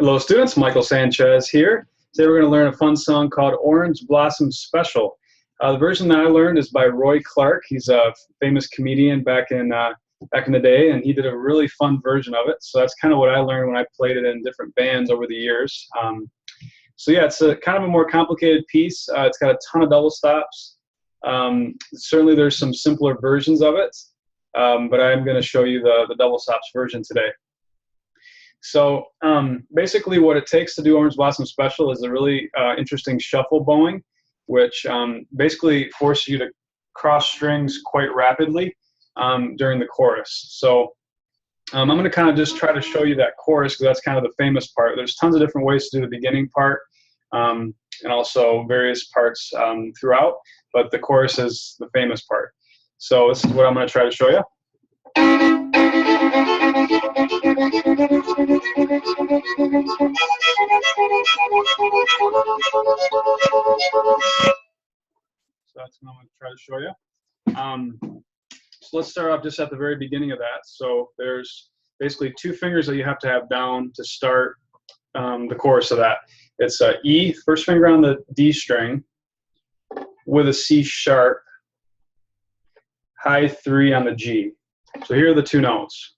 Hello students, Michael Sanchez here. Today we're going to learn a fun song called Orange Blossom Special. The version that I learned is by Roy Clark. He's a famous comedian back in the day, and he did a really fun version of it. So that's kind of what I learned when I played it in different bands over the years. So yeah, it's a kind of a more complicated piece. It's got a ton of double stops. Certainly there's some simpler versions of it, but I'm going to show you the double stops version today. So basically what it takes to do Orange Blossom Special is a really interesting shuffle bowing, which basically forces you to cross strings quite rapidly during the chorus. So I'm going to kind of just try to show you that chorus because that's kind of the famous part. There's tons of different ways to do the beginning part and also various parts throughout, but the chorus is the famous part. So this is what I'm going to try to show you. So that's what I'm going to try to show you. So let's start off just at the very beginning of that. So there's basically two fingers that you have to have down to start the chorus of that. It's E, first finger on the D string, with a C sharp, high 3 on the G. So here are the two notes.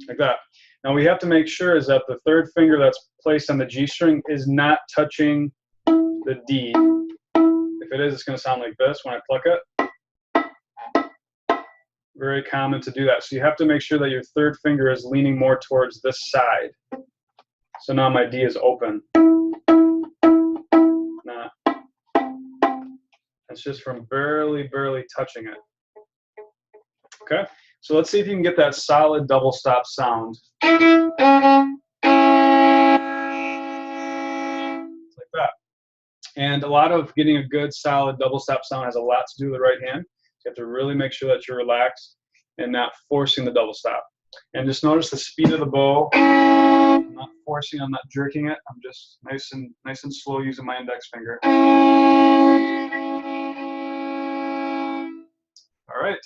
Like that. Now we have to make sure is that the third finger that's placed on the G string is not touching the D. If it is, it's going to sound like this when I pluck it. Very common to do that. So you have to make sure that your third finger is leaning more towards this side. So now my D is open. Nah. It's just from barely touching it. Okay, so let's see if you can get that solid double stop sound. Like that. And a lot of getting a good solid double stop sound has a lot to do with the right hand. So you have to really make sure that you're relaxed and not forcing the double stop. And just notice the speed of the bow. I'm not forcing, I'm not jerking it. I'm just nice and slow using my index finger. All right.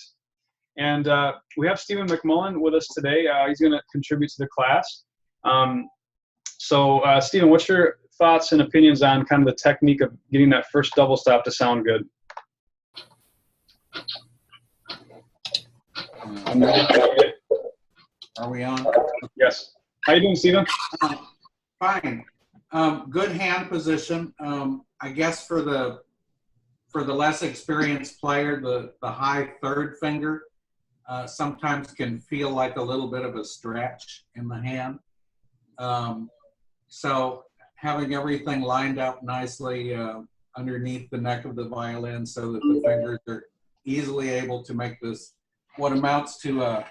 And we have Stephen McMullen with us today. He's going to contribute to the class. So Stephen, what's your thoughts and opinions on kind of the technique of getting that first double stop to sound good? Are we on? Yes. How you doing, Stephen? Fine. Good hand position. I guess for the less experienced player, the high third finger sometimes can feel like a little bit of a stretch in the hand. So having everything lined up nicely underneath the neck of the violin so that the fingers are easily able to make this, what amounts to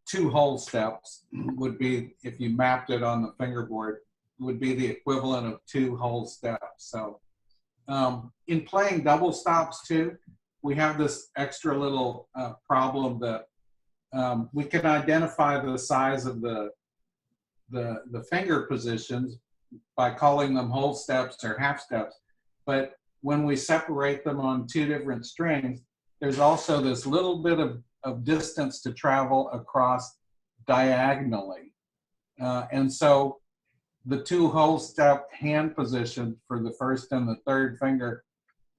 two whole steps would be, if you mapped it on the fingerboard, would be the equivalent of two whole steps. So in playing double stops too, we have this extra little problem that we can identify the size of the finger positions by calling them whole steps or half steps. But when we separate them on two different strings, there's also this little bit of distance to travel across diagonally. And so the two whole step hand position for the first and the third finger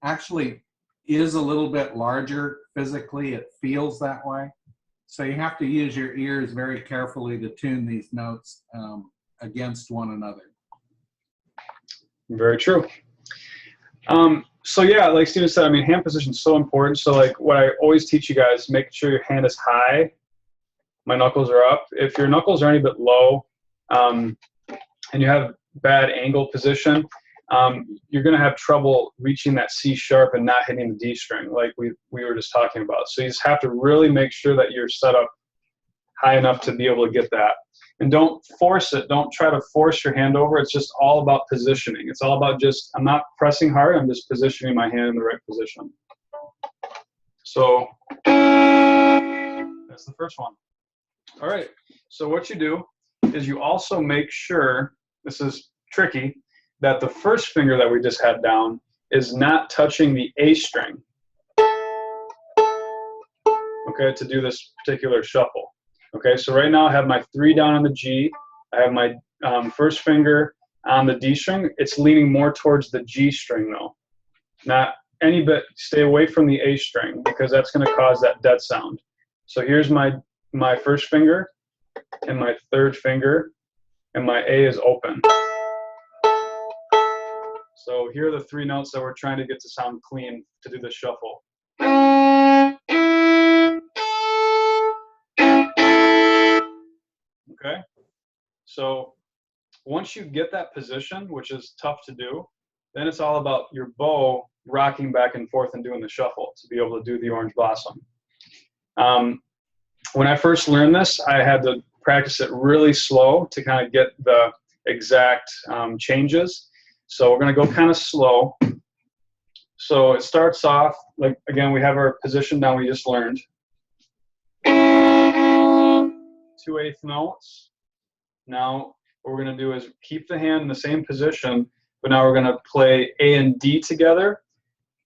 actually is a little bit larger physically. It feels that way. So you have to use your ears very carefully to tune these notes against one another. Very true. So yeah, like Steven said, I mean, hand position is so important. So like what I always teach you guys, make sure your hand is high. My knuckles are up. If your knuckles are any bit low and you have bad angle position, you're going to have trouble reaching that C sharp and not hitting the D string like we were just talking about. So you just have to really make sure that you're set up high enough to be able to get that. And don't force it. Don't try to force your hand over. It's just all about positioning. It's all about just, I'm not pressing hard. I'm just positioning my hand in the right position. So that's the first one. All right. So what you do is you also make sure, this is tricky, that the first finger that we just had down is not touching the A string, okay, to do this particular shuffle. Okay, so right now I have my 3 down on the G. I have my first finger on the D string. It's leaning more towards the G string though. Not any bit, stay away from the A string because that's going to cause that dead sound. So here's my first finger and my third finger, and my A is open. So here are the 3 notes that we're trying to get to sound clean to do the shuffle. Okay, so once you get that position, which is tough to do, then it's all about your bow rocking back and forth and doing the shuffle to be able to do the Orange Blossom. When I first learned this, I had to practice it really slow to kind of get the exact changes. So we're going to go kind of slow. So it starts off, like, again, we have our position down we just learned. 2/8 notes. Now what we're going to do is keep the hand in the same position, but now we're going to play A and D together.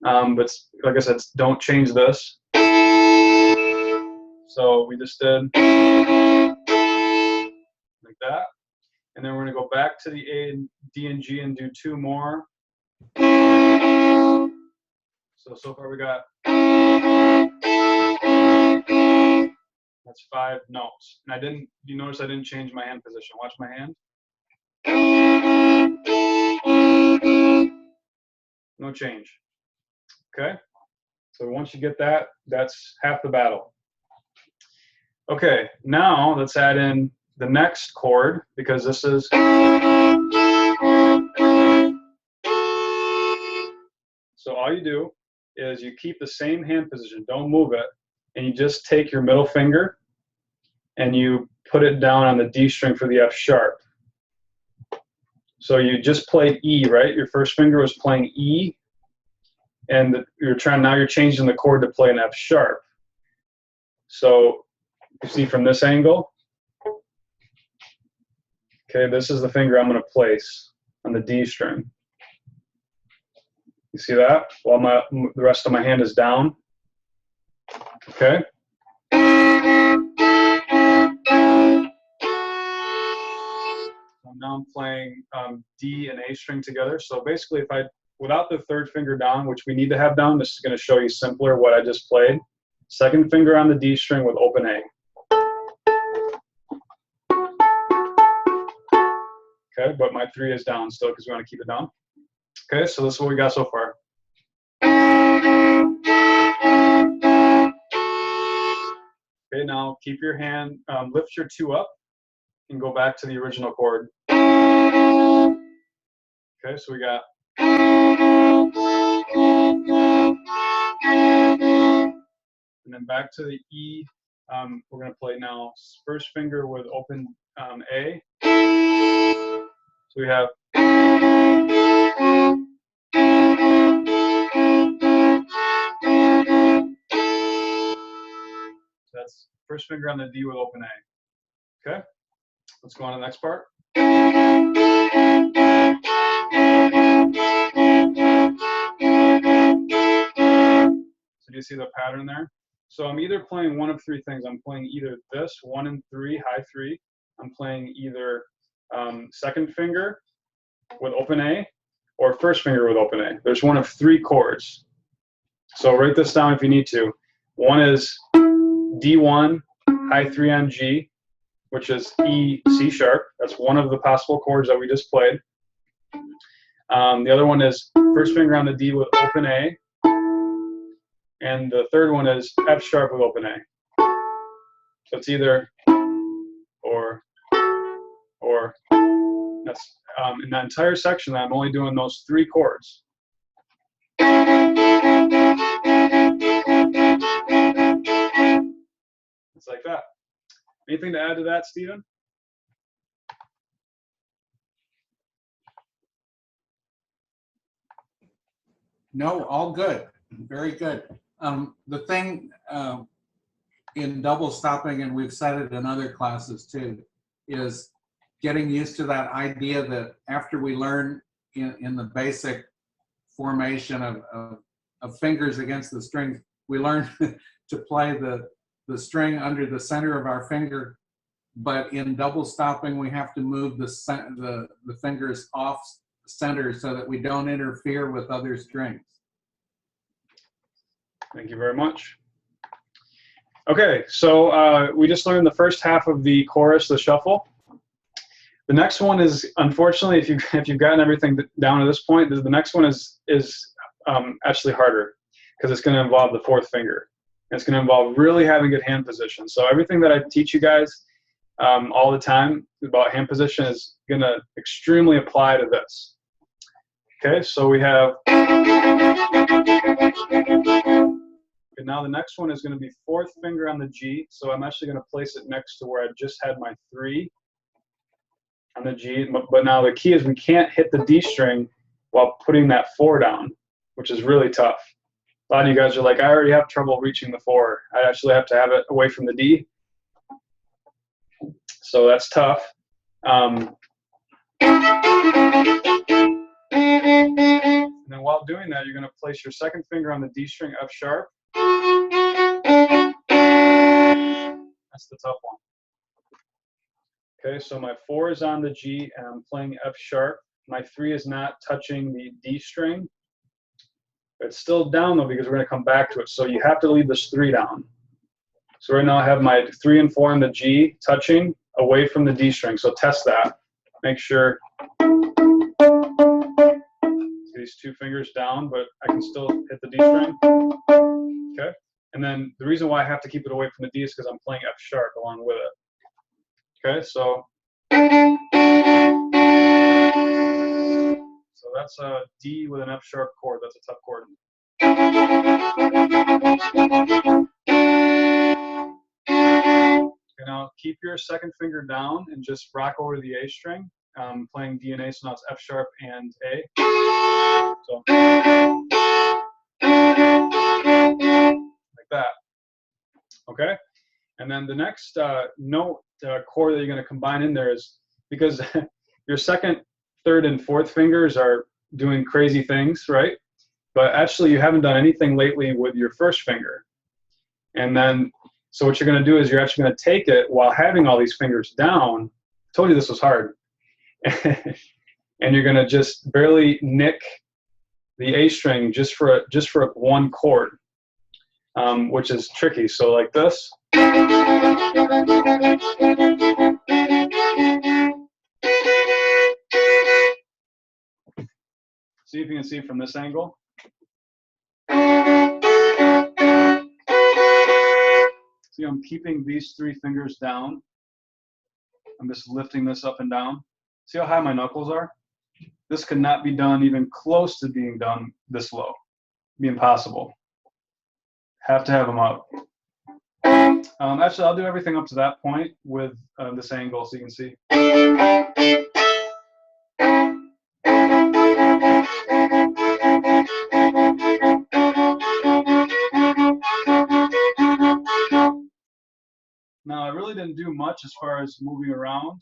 But like I said, don't change this. So we just did like that. And then we're going to go back to the A and D and G and do 2 more. So far we got, that's 5 notes. And you notice I didn't change my hand position. Watch my hand. No change. Okay? So once you get that, that's half the battle. Okay, now let's add in the next chord, because this is, so all you do is you keep the same hand position, don't move it, and you just take your middle finger and you put it down on the D string for the F sharp. So you just play E, right? Your first finger was playing E, and now you're changing the chord to play an F sharp. So you see from this angle, okay, this is the finger I'm going to place on the D string. You see that? While the rest of my hand is down. Okay. So now I'm playing D and A string together. So basically, without the third finger down, which we need to have down, this is going to show you simpler what I just played. Second finger on the D string with open A. Okay, but my 3 is down still because we want to keep it down. Okay, so this is what we got so far. Okay, now keep your hand, lift your 2 up and go back to the original chord. Okay, so we got. And then back to the E. We're going to play now first finger with open A. So we have. So that's first finger on the D with open A. Okay, let's go on to the next part. So do you see the pattern there? So I'm either playing one of 3 things. I'm playing either this 1 and 3, high 3. I'm playing either second finger with open A or first finger with open A. There's one of 3 chords. So write this down if you need to. One is D1, high 3 on G, which is E, C sharp. That's one of the possible chords that we just played. The other one is first finger on the D with open A. And the third one is F sharp with open A. So it's either or. That's in that entire section, I'm only doing those 3 chords. It's like that. Anything to add to that, Stephen? No, all good. Very good. The thing in double stopping, and we've said it in other classes too, is getting used to that idea that after we learn in the basic formation of fingers against the strings, we learn to play the the string under the center of our finger, but in double stopping, we have to move the fingers off center so that we don't interfere with other strings. Thank you very much. Okay, so we just learned the first half of the chorus, the shuffle. The next one is, unfortunately, if you've gotten everything down to this point, the next one is actually harder because it's going to involve the fourth finger. It's going to involve really having good hand position. So everything that I teach you guys all the time about hand position is going to extremely apply to this. Okay, so we have. And now the next one is going to be fourth finger on the G. So I'm actually going to place it next to where I just had my 3 on the G. But now the key is we can't hit the D string while putting that 4 down, which is really tough. A lot of you guys are like, I already have trouble reaching the 4. I actually have to have it away from the D. So that's tough. And then while doing that, you're going to place your second finger on the D string, F sharp. That's the tough one. Okay, so my 4 is on the G and I'm playing F sharp. My 3 is not touching the D string. It's still down though because we're going to come back to it. So you have to leave this 3 down. So right now I have my 3 and 4 on the G touching away from the D string. So test that. Make sure these 2 fingers down, but I can still hit the D string. Okay. And then the reason why I have to keep it away from the D is because I'm playing F sharp along with it. Okay, so that's a D with an F sharp chord. That's a tough chord. Okay, now keep your second finger down and just rock over the A string. Playing D and A, so now it's F sharp and A. So like that. Okay, and then the next note chord that you're going to combine in there is because your second, third, and fourth fingers are doing crazy things, right? But actually, you haven't done anything lately with your first finger. And then, so what you're going to do is you're actually going to take it while having all these fingers down. I told you this was hard. And you're going to just barely nick the A string just for one chord, which is tricky. So like this. See if you can see from this angle. See, I'm keeping these 3 fingers down. I'm just lifting this up and down. See how high my knuckles are? This could not be done even close to being done this low. It'd be impossible. Have to have them up. Actually, I'll do everything up to that point with this angle so you can see. Now, I really didn't do much as far as moving around,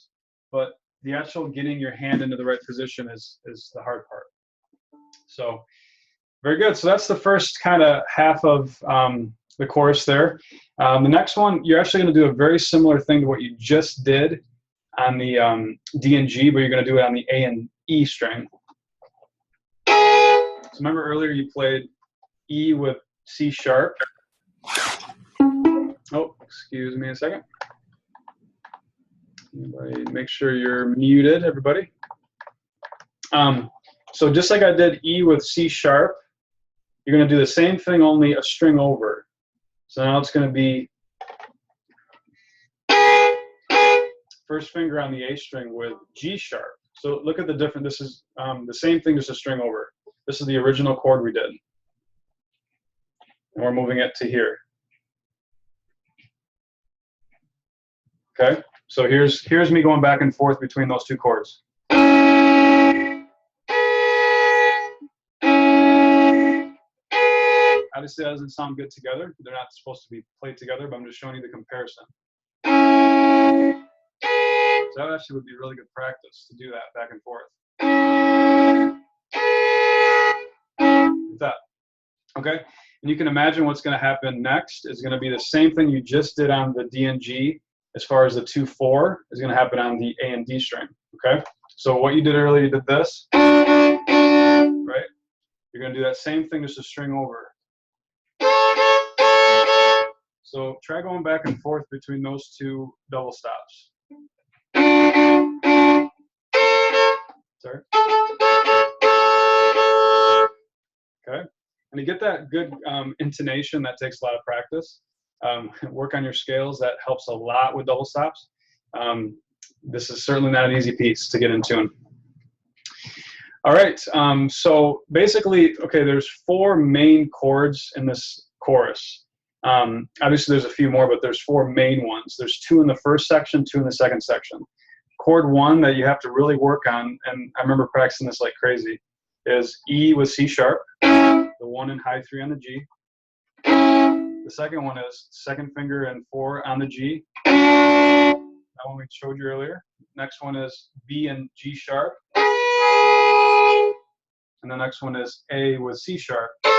but the actual getting your hand into the right position is the hard part. So, very good. So that's the first kind of half of the chorus there. The next one, you're actually going to do a very similar thing to what you just did on the D and G, but you're going to do it on the A and E string. So remember earlier you played E with C sharp. Oh, excuse me a second. Make sure you're muted, everybody. So just like I did E with C sharp, you're going to do the same thing, only a string over. So now it's going to be first finger on the A string with G sharp. So look at the difference. This is the same thing, just a string over. This is the original chord we did. And we're moving it to here. Okay, so here's me going back and forth between those 2 chords. Obviously, that doesn't sound good together. They're not supposed to be played together, but I'm just showing you the comparison. So that actually would be really good practice to do that back and forth. Like that. Okay, And you can imagine what's going to happen next is going to be the same thing you just did on the D and G as far as the 2-4 is going to happen on the A and D string, okay? So what you did earlier, you did this, right? You're going to do that same thing, just a string over. So try going back and forth between those two double stops. Sorry. Okay. And to get that good intonation, that takes a lot of practice. Work on your scales. That helps a lot with double stops. This is certainly not an easy piece to get in tune. All right. So basically, okay, there's 4 main chords in this chorus. Obviously, there's a few more, but there's 4 main ones. There's 2 in the first section, 2 in the second section. Chord 1 that you have to really work on, and I remember practicing this like crazy, is E with C sharp, the 1 and high 3 on the G. The second one is second finger and 4 on the G. That one we showed you earlier. Next one is B and G sharp. And the next one is A with C sharp. It's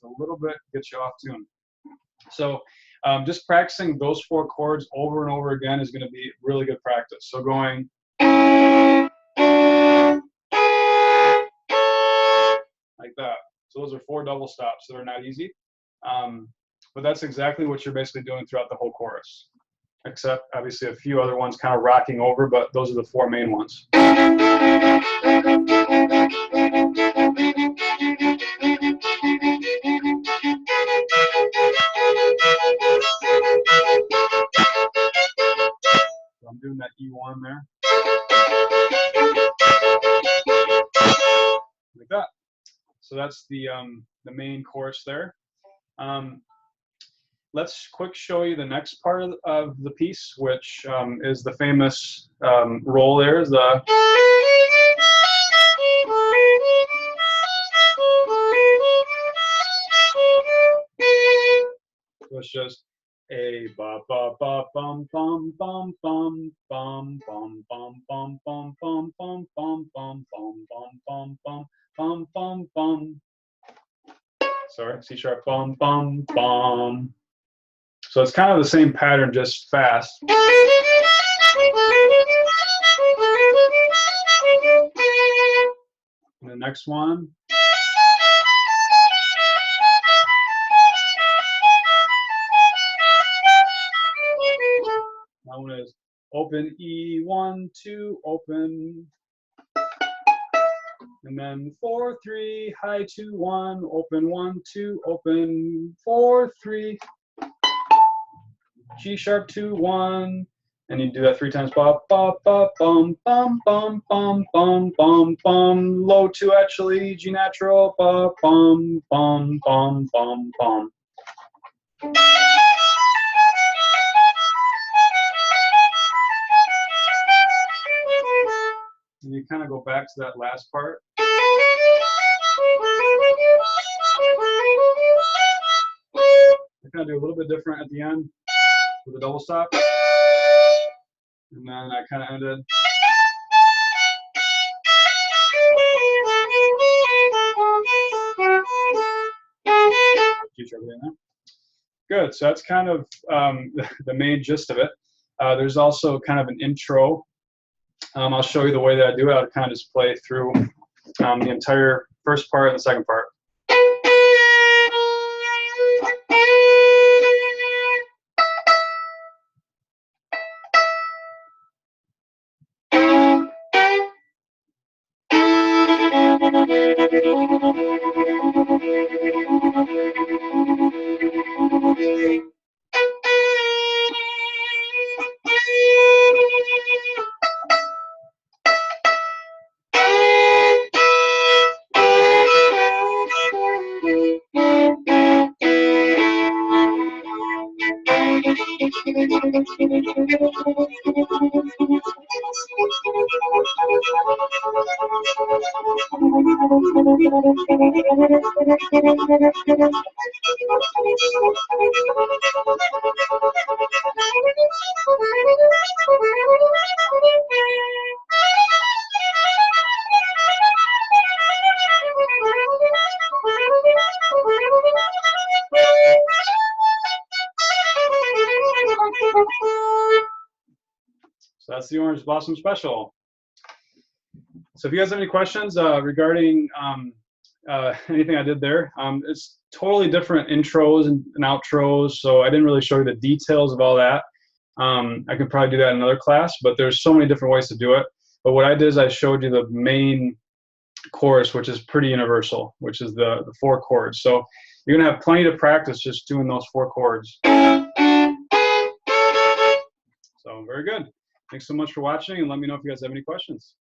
a little bit gets you off tune. So just practicing those 4 chords over and over again is going to be really good practice. So going like that. So those are 4 double stops that are not easy. But that's exactly what you're basically doing throughout the whole chorus. Except obviously a few other ones kind of rocking over, but those are the 4 main ones. So I'm doing that E1 there. Like that. So that's the main chorus there. Let's quick show you the next part of the piece, which is the famous roll there. Is the so it's just a ba ba ba bum bum bum bum bum bum bum bum bum bum bum bum bum bum bum bum bum bum bum. Sorry, C sharp bum bum bum. So it's kind of the same pattern, just fast. And the next one. That one is open E1, 2, open. And then 4, 3, high 2, 1, open 1, 2, open 4, 3. G sharp 2, 1, and you do that 3 times. Ba ba ba bum bum bum bum bum bum bum. Low 2 actually. G natural. Ba bum bum bum bum bum. And you kind of go back to that last part. I kind of do a little bit different at the end with a double stop, and then I kind of ended. Good. So that's kind of the main gist of it. There's also kind of an intro. I'll show you the way that I do it. I'll kind of just play through the entire first part and the second part. So that's the Orange Blossom Special. So if you guys have any questions regarding anything I did there, it's totally different intros and outros, so I didn't really show you the details of all that. I could probably do that in another class, but there's so many different ways to do it. But what I did is I showed you the main chorus, which is pretty universal, which is the 4 chords. So you're going to have plenty to practice just doing those 4 chords. So very good. Thanks so much for watching, and let me know if you guys have any questions.